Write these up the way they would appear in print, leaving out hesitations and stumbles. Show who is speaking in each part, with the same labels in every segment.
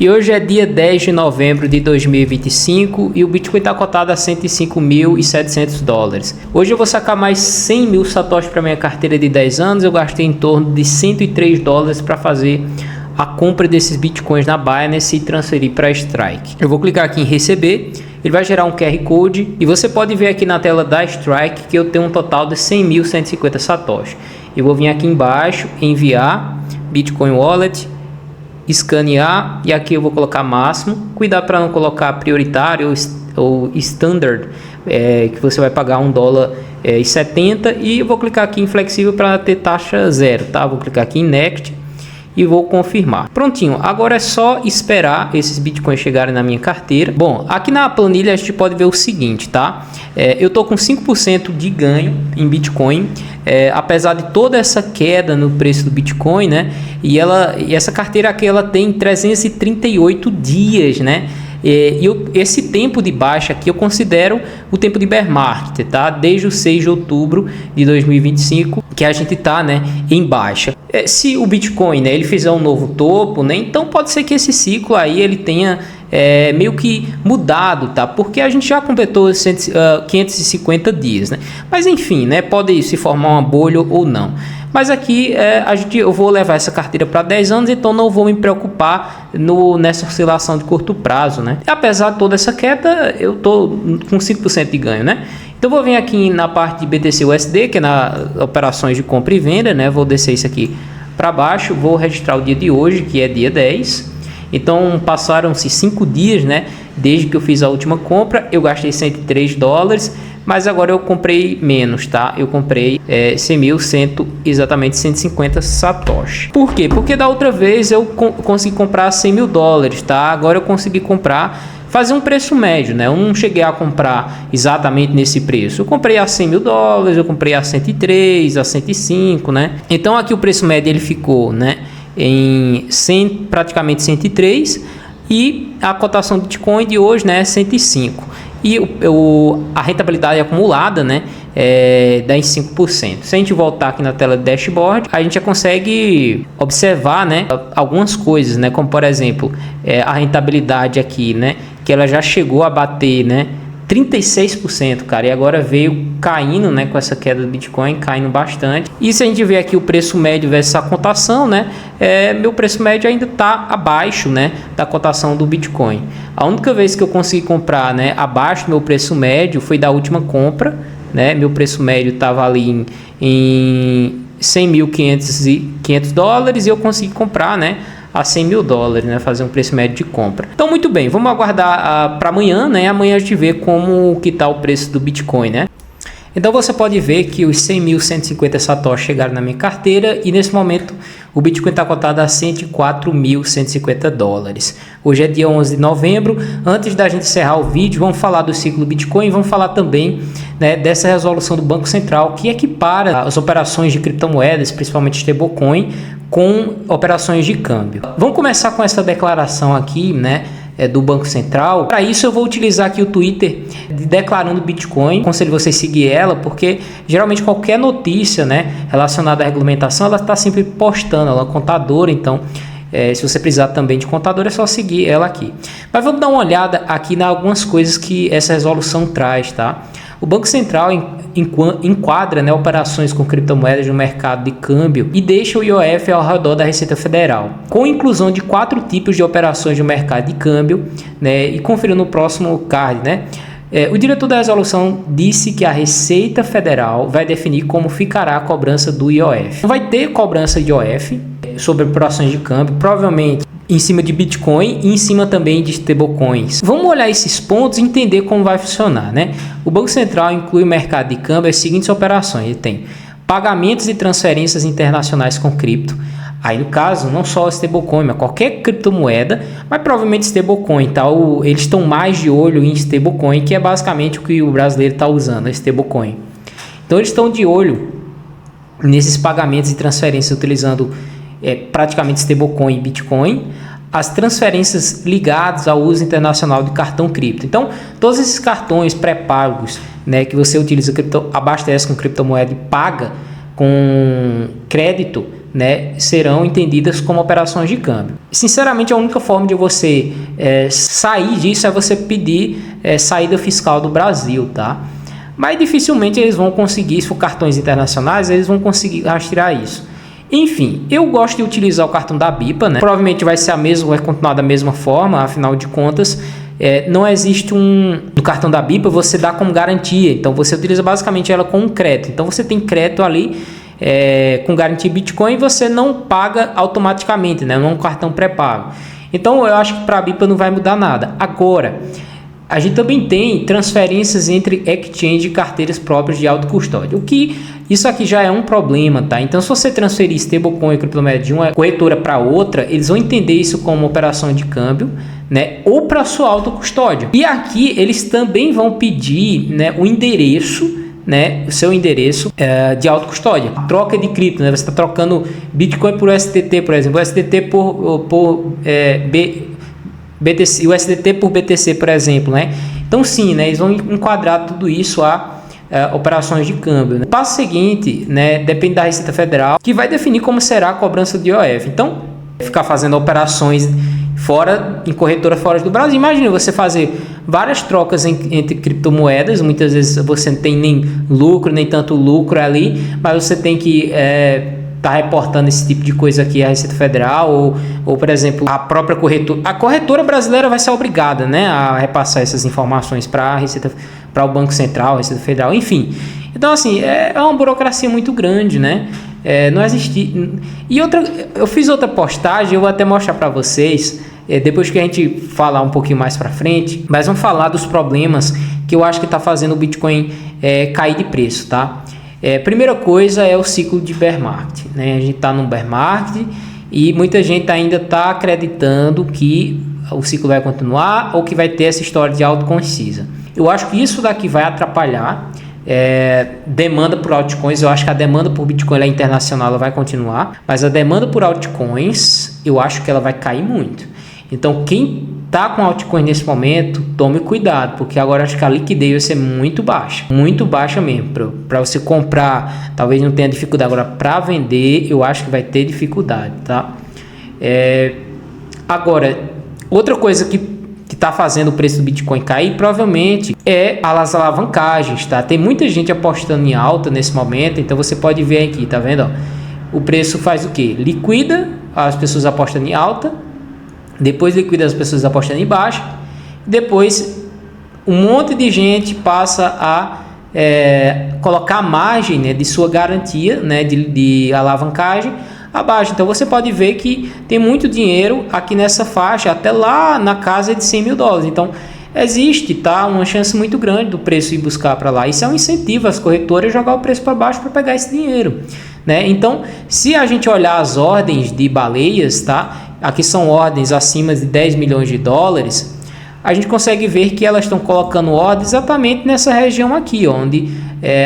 Speaker 1: E hoje é dia 10 de novembro de 2025 e o Bitcoin está cotado a 105.700 dólares. Hoje eu vou sacar mais 100 mil satoshis para minha carteira de 10 anos. Eu gastei em torno de 103 dólares para fazer a compra desses Bitcoins na Binance e transferir para a Strike. Eu vou clicar aqui em receber, ele vai gerar um QR Code e você pode ver aqui na tela da Strike que eu tenho um total de 100.150 satoshis. Eu vou vir aqui embaixo, enviar, Bitcoin Wallet, escanear e aqui eu vou colocar máximo. Cuidado para não colocar prioritário ou standard, que você vai pagar $1,70 e eu vou clicar aqui em flexível para ter taxa zero, tá? Vou clicar aqui em next e vou confirmar. Prontinho, agora é só esperar esses bitcoins chegarem na minha carteira. Bom, aqui na planilha a gente pode ver o seguinte, tá? Eu tô com 5% de ganho em Bitcoin, apesar de toda essa queda no preço do Bitcoin, né? E essa carteira aqui ela tem 338 dias, né? Esse tempo de baixa aqui eu considero o tempo de bear market, tá? Desde o 6 de outubro de 2025 que a gente tá, né, em baixa. Se o Bitcoin, né, ele fizer um novo topo, né, então pode ser que esse ciclo aí ele tenha meio que mudado, tá? Porque a gente já completou 550 dias, né? Mas enfim, né, pode se formar uma bolha ou não. Mas aqui eu vou levar essa carteira para 10 anos, então não vou me preocupar nessa oscilação de curto prazo, né? E apesar de toda essa queda, eu tô com 5% de ganho, né? Então vou vir aqui na parte de BTC USD, que é nas operações de compra e venda, né? Vou descer isso aqui para baixo, vou registrar o dia de hoje, que é dia 10. Então passaram-se 5 dias, né? Desde que eu fiz a última compra, eu gastei 103 dólares, mas agora eu comprei menos, tá? Eu comprei 100.100, exatamente 150 satoshi. Por quê? Porque da outra vez eu consegui comprar 100 mil dólares, tá? Agora eu consegui fazer um preço médio, né? Eu não cheguei a comprar exatamente nesse preço. Eu comprei a 100 mil dólares, eu comprei a 103, a 105, né? Então aqui o preço médio ele ficou, né, em praticamente 103 e a cotação do Bitcoin de hoje, né, é 105. E a rentabilidade acumulada, né, dá em 5%. Se a gente voltar aqui na tela do dashboard, a gente já consegue observar, né, algumas coisas, né, como por exemplo, a rentabilidade aqui, né, que ela já chegou a bater, né, 36%, cara, e agora veio caindo, né, com essa queda do Bitcoin, caindo bastante. E se a gente ver aqui o preço médio versus a cotação, né, meu preço médio ainda está abaixo, né, da cotação do Bitcoin. A única vez que eu consegui comprar, né, abaixo do meu preço médio foi da última compra, né, meu preço médio estava ali em 100.500 dólares e eu consegui comprar, né, a 100 mil dólares, né? Fazer um preço médio de compra. Então, muito bem, vamos aguardar para amanhã, né? Amanhã a gente vê como que tá o preço do Bitcoin, né? Então você pode ver que os 100.150 satoshis chegaram na minha carteira e nesse momento o Bitcoin está cotado a 104.150 dólares. Hoje é dia 11 de novembro. Antes da gente encerrar o vídeo, vamos falar do ciclo Bitcoin e vamos falar também, né, dessa resolução do Banco Central que equipara as operações de criptomoedas, principalmente stablecoin, com operações de câmbio. Vamos começar com essa declaração aqui, né, do Banco Central. Para isso eu vou utilizar aqui o Twitter declarando Bitcoin. Aconselho vocês seguir ela, porque geralmente qualquer notícia, né, relacionada à regulamentação, ela está sempre postando, ela é contadora, então se você precisar também de contador é só seguir ela aqui. Mas vamos dar uma olhada aqui em algumas coisas que essa resolução traz, tá? O Banco Central enquadra, né, operações com criptomoedas no mercado de câmbio e deixa o IOF ao redor da Receita Federal, com inclusão de 4 tipos de operações no mercado de câmbio, né, e confira no próximo card, né? O diretor da resolução disse que a Receita Federal vai definir como ficará a cobrança do IOF. Não vai ter cobrança de IOF sobre operações de câmbio, provavelmente em cima de Bitcoin e em cima também de stablecoins. Vamos olhar esses pontos e entender como vai funcionar, né? O Banco Central inclui o mercado de câmbio as seguintes operações. Ele tem pagamentos e transferências internacionais com cripto. Aí no caso, não só stablecoin, mas qualquer criptomoeda, mas provavelmente stablecoin, tá? Eles estão mais de olho em stablecoin, que é basicamente o que o brasileiro está usando, a stablecoin. Então eles estão de olho nesses pagamentos e transferências utilizando praticamente stablecoin e Bitcoin, as transferências ligadas ao uso internacional de cartão cripto. Então, todos esses cartões pré-pagos, né, que você utiliza, abastece com criptomoeda e paga com crédito, né, serão entendidas como operações de câmbio. Sinceramente, a única forma de você sair disso é você pedir saída fiscal do Brasil, tá? Mas dificilmente eles vão conseguir, se for cartões internacionais, eles vão conseguir rastrear isso. Enfim, eu gosto de utilizar o cartão da BIPA, né? Provavelmente vai ser vai continuar da mesma forma, afinal de contas, não existe no cartão da BIPA você dá como garantia, então você utiliza basicamente ela com um crédito. Então você tem crédito ali com garantia Bitcoin e você não paga automaticamente, né? Não é um cartão pré-pago. Então eu acho que para a BIPA não vai mudar nada. Agora, a gente também tem transferências entre exchange e carteiras próprias de autocustódia, o que isso aqui já é um problema, tá? Então, se você transferir stablecoin e criptomoeda de uma corretora para outra, eles vão entender isso como operação de câmbio, né? Ou para sua autocustódia. E aqui eles também vão pedir, né, o endereço, né, o seu endereço de autocustódia. Troca de cripto, né? Você está trocando Bitcoin por USDT, por exemplo, USDT por BTC, o USDT por BTC, por exemplo, né? Então sim, né, eles vão enquadrar tudo isso a operações de câmbio, né? O passo seguinte, né, depende da Receita Federal, que vai definir como será a cobrança de IOF. Então, ficar fazendo operações em corretoras fora do Brasil. Imagina você fazer várias trocas entre criptomoedas, muitas vezes você não tem nem lucro, nem tanto lucro ali, mas você tem que tá reportando esse tipo de coisa aqui à Receita Federal ou por exemplo, a própria corretora. A corretora brasileira vai ser obrigada, né, a repassar essas informações para o Banco Central, a Receita Federal, enfim. Então, assim, é uma burocracia muito grande, né? Não existe. E eu fiz outra postagem, eu vou até mostrar para vocês, depois que a gente falar um pouquinho mais para frente, mas vamos falar dos problemas que eu acho que está fazendo o Bitcoin cair de preço, tá? Primeira coisa é o ciclo de bear market, né? A gente está num bear market e muita gente ainda está acreditando que o ciclo vai continuar ou que vai ter essa história de autoconcisa. Eu acho que isso daqui vai atrapalhar demanda por altcoins. Eu acho que a demanda por Bitcoin internacional ela vai continuar, mas a demanda por altcoins eu acho que ela vai cair muito. Então quem tá com altcoin nesse momento, tome cuidado, porque agora acho que a liquidez vai ser muito baixa mesmo. Para você comprar, talvez não tenha dificuldade. Agora, para vender, eu acho que vai ter dificuldade, tá? Agora, outra coisa que está fazendo o preço do Bitcoin cair, provavelmente, é as alavancagens, tá? Tem muita gente apostando em alta nesse momento, então você pode ver aqui, tá vendo? Ó, o preço faz o quê? Liquida, as pessoas apostando em alta, depois liquida as pessoas apostando em baixa, depois um monte de gente passa a colocar a margem, né, de sua garantia, né, de alavancagem abaixo. Então você pode ver que tem muito dinheiro aqui nessa faixa, até lá na casa de 100 mil dólares. Então existe, tá, uma chance muito grande do preço ir buscar para lá. Isso é um incentivo às corretoras jogar o preço para baixo para pegar esse dinheiro, né? Então, se a gente olhar as ordens de baleias, tá, aqui são ordens acima de 10 milhões de dólares, a gente consegue ver que elas estão colocando ordem exatamente nessa região aqui, onde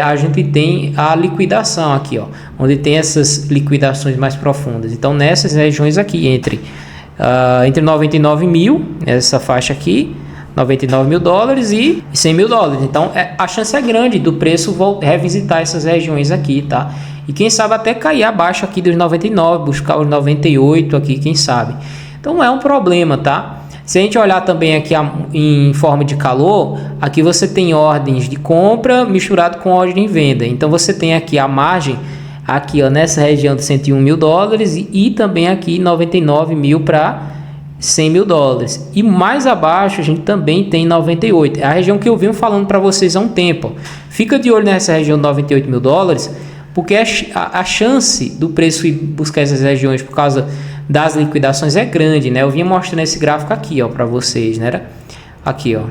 Speaker 1: a gente tem a liquidação aqui, ó, onde tem essas liquidações mais profundas. Então, nessas regiões aqui, entre 99 mil, essa faixa aqui, 99 mil dólares e 100 mil dólares. Então, a chance é grande do preço revisitar essas regiões aqui, tá? E quem sabe até cair abaixo aqui dos 99, buscar os 98 aqui, quem sabe. Então, é um problema, tá? Se a gente olhar também aqui em forma de calor, aqui você tem ordens de compra misturado com ordem de venda. Então, você tem aqui a margem, aqui ó, nessa região de 101 mil dólares e também aqui 99 mil para 100 mil dólares. E mais abaixo a gente também tem 98. É a região que eu venho falando para vocês há um tempo. Fica de olho nessa região de 98 mil dólares, porque a chance do preço ir buscar essas regiões por causa das liquidações é grande, né? Eu vinha mostrando esse gráfico aqui, ó, para vocês, né? Aqui, ó.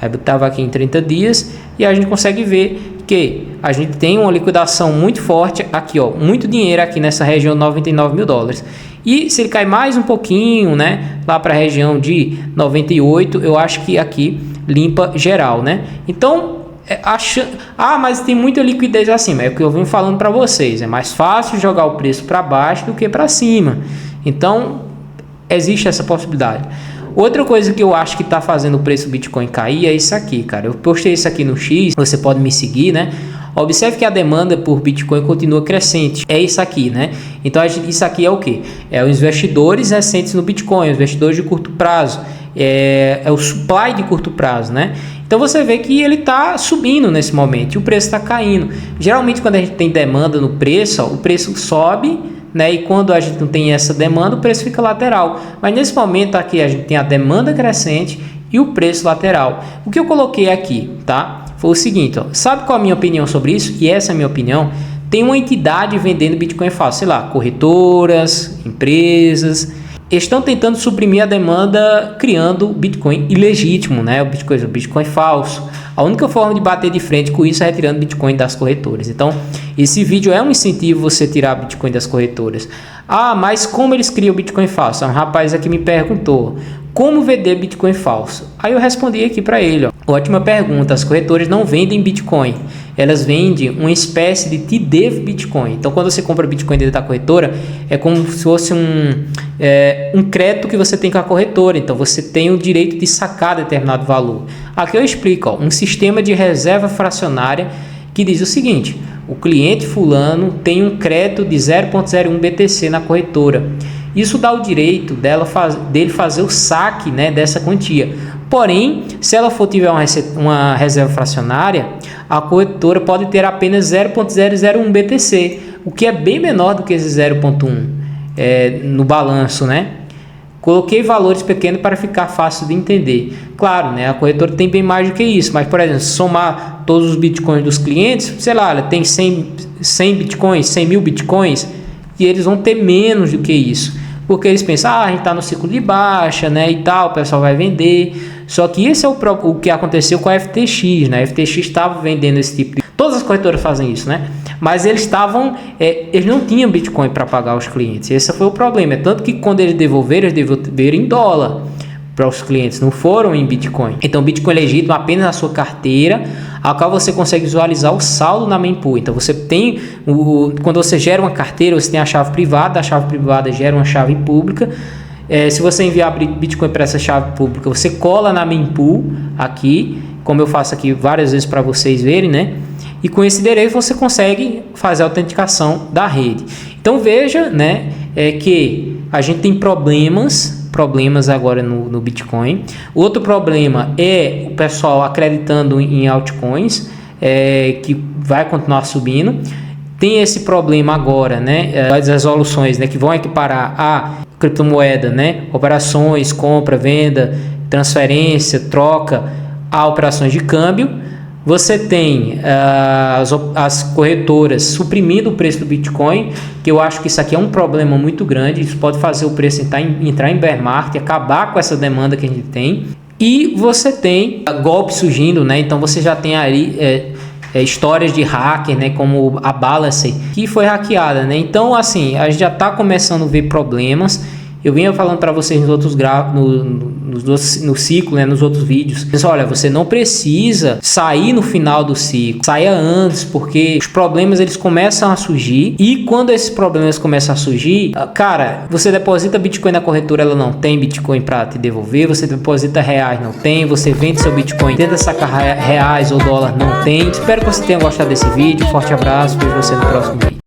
Speaker 1: Aí estava aqui em 30 dias e a gente consegue ver que a gente tem uma liquidação muito forte aqui, ó, muito dinheiro aqui nessa região de 99 mil dólares. E se ele cai mais um pouquinho, né, lá para a região de 98, eu acho que aqui limpa geral, né? Então, mas tem muita liquidez acima. É o que eu venho falando para vocês. É mais fácil jogar o preço para baixo do que para cima. Então, existe essa possibilidade. Outra coisa que eu acho que está fazendo o preço do Bitcoin cair é isso aqui, cara. Eu postei isso aqui no X, você pode me seguir, né? Observe que a demanda por Bitcoin continua crescente. É isso aqui, né? Então isso aqui é o que? É os investidores recentes no Bitcoin, os investidores de curto prazo, é o supply de curto prazo, né? Então você vê que ele está subindo nesse momento e o preço está caindo. Geralmente quando a gente tem demanda no preço, o preço sobe, né? E quando a gente não tem essa demanda, o preço fica lateral. Mas nesse momento aqui a gente tem a demanda crescente e o preço lateral. O que eu coloquei aqui, tá? Foi o seguinte, ó, sabe qual é a minha opinião sobre isso? E essa é a minha opinião. Tem uma entidade vendendo Bitcoin falso, sei lá, corretoras, empresas, estão tentando suprimir a demanda criando Bitcoin ilegítimo, né? O Bitcoin falso. A única forma de bater de frente com isso é retirando Bitcoin das corretoras. Então, esse vídeo é um incentivo você tirar Bitcoin das corretoras. Ah, mas como eles criam Bitcoin falso? Um rapaz aqui me perguntou, como vender Bitcoin falso? Aí eu respondi aqui para ele, ó. Ótima pergunta, as corretoras não vendem Bitcoin, elas vendem uma espécie de TD Bitcoin. Então quando você compra Bitcoin dentro da corretora, é como se fosse um crédito que você tem com a corretora, então você tem o direito de sacar determinado valor. Aqui eu explico, ó, um sistema de reserva fracionária que diz o seguinte, o cliente fulano tem um crédito de 0,01 BTC na corretora. Isso dá o direito dele fazer o saque, né, dessa quantia. Porém, se ela tiver uma reserva fracionária, a corretora pode ter apenas 0,001 BTC, o que é bem menor do que esse 0,1 no balanço, né? Coloquei valores pequenos para ficar fácil de entender. Claro, né, a corretora tem bem mais do que isso, mas, por exemplo, somar todos os bitcoins dos clientes, sei lá, ela tem 100 bitcoins, 100 mil bitcoins, e eles vão ter menos do que isso. Porque eles pensam, a gente está no ciclo de baixa, né, e tal, o pessoal vai vender. Só que esse é o que aconteceu com a FTX, né? A FTX estava vendendo esse tipo de... Todas as corretoras fazem isso, né? Mas eles eles não tinham Bitcoin para pagar os clientes. Esse foi o problema. Tanto que quando eles devolveram em dólar para os clientes, não foram em Bitcoin. Então, Bitcoin é legítimo apenas na sua carteira, a qual você consegue visualizar o saldo na mempool. Então, você tem, quando você gera uma carteira, você tem a chave privada gera uma chave pública. Se você enviar Bitcoin para essa chave pública, você cola na mempool aqui, como eu faço aqui várias vezes para vocês verem, né? E com esse endereço você consegue fazer a autenticação da rede. Então, veja, né, que a gente tem problemas agora no Bitcoin. Outro problema é o pessoal acreditando em altcoins, que vai continuar subindo. Tem esse problema agora, né, das resoluções, né, que vão equiparar a criptomoeda, né, operações, compra, venda, transferência, troca, a operações de câmbio. Você tem as corretoras suprimindo o preço do Bitcoin, que eu acho que isso aqui é um problema muito grande. Isso pode fazer o preço entrar em bear market, acabar com essa demanda que a gente tem. E você tem golpes surgindo, né? Então você já tem aí histórias de hacker, né? Como a Balance, que foi hackeada, né? Então, assim, a gente já está começando a ver problemas. Eu vinha falando para vocês nos outros no ciclo, né, nos outros vídeos. Mas olha, você não precisa sair no final do ciclo, saia antes, porque os problemas eles começam a surgir. E quando esses problemas começam a surgir, cara, você deposita Bitcoin na corretora, ela não tem Bitcoin para te devolver. Você deposita reais, não tem. Você vende seu Bitcoin, tenta sacar reais ou dólar, não tem. Espero que você tenha gostado desse vídeo. Forte abraço, vejo você no próximo vídeo.